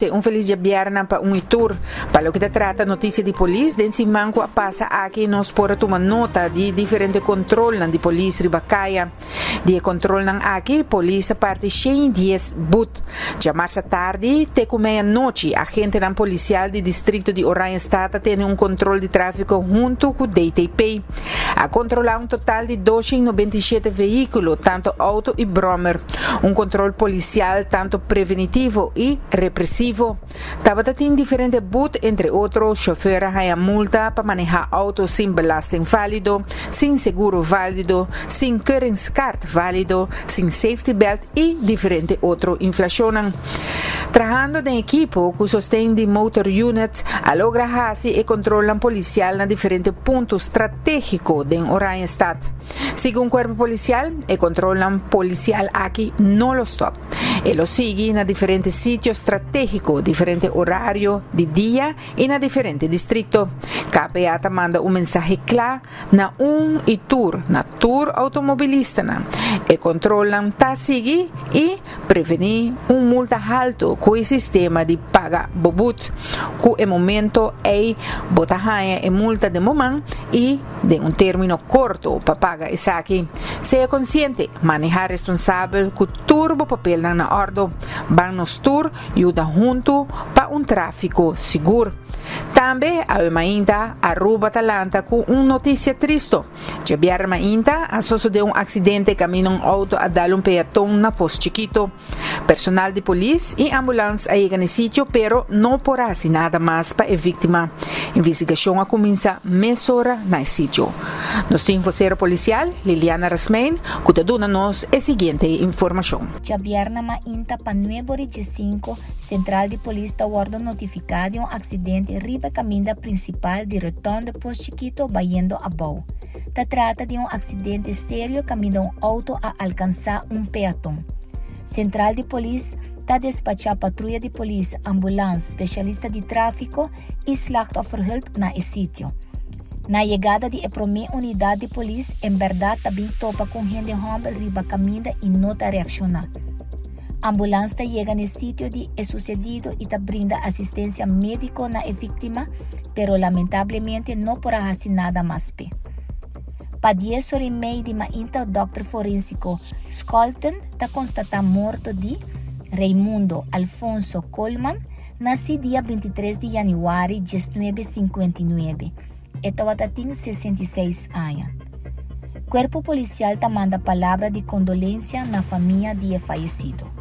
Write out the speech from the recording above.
Um feliz dia bierna para Itur. Para o que trata notícia de polícia, den Simanco passa aqui nós por tomar nota de diferente controle de polícia ribacaia. De controle aqui, polícia parte 100 dias but. Já marça tarde, te com meia-noite, agente policial do distrito de Oranje Stata tem controle de tráfego junto com o DTP. A controlar total de 297 veículos, tanto auto e brommer. Controle policial tanto preventivo e repressivo. Tabata tem diferente boot, entre outros, chofer ganha multa para manejar auto sem belasting válido, sem seguro válido, sem keuringscard válido, sem safety belt e diferente outro inflacionam. Trabajando em equipo que sostém de motor units, alogra hasi e controlam policial na diferentes pontos estratégicos de Oranje Stad. Segundo o corpo policial, e controlam policial aqui não lo stop. E lo sigue na diferentes sítios estratégicos, diferente horário de dia e na diferente distrito. KPA manda mensagem claro na Itur, na tour automobilista, e controlam seguir e prevenir multa alto com o sistema de paga bobut, que é momento é botar e multa de momento e de término curto para pagar isso aqui. Seja consciente, manejar responsável com turbo papel na ordem, van nos tour e ajuda junto para tráfico seguro. Também ainda Aruba Talanta com notícia triste. Já vieram ainda a socio de acidente caminho auto a dar peatão na Posto Chiquito. Personal de polícia e ambulância chega no sítio, pero não porá nada mais para a vítima. Investigação a começar mesora no sítio. Nos tem vocero policial Liliana Rasmein, que dá-nos a seguinte informação. Já vieram ainda para 9:05 Central de Polícia guarda notificado acidente riba caminho principal de retorno de Posto Chiquito vayendo a Bau. Se trata de acidente sério caminho auto a alcançar peatão. Central de Polícia está despachar patrulha de polícia, ambulância, especialista de tráfico e slachtofferhulp na sítio. Na chegada de a primeira unidade de polícia, em verdade também topa com gente homem riba caminho e não está reaccionar. A ambulância chega no sítio de sucedido e brinda assistência médica na vítima, pero lamentavelmente não porá fazer nada mais. Para 10h30 de manhã, o Dr. Forensiko Skolten está constatado morto de Raimundo Alfonso Coleman, nascido dia 23 de janeiro de 1959. Ele tem 66 anos. O corpo policial manda palavra de condolência na família de falecido.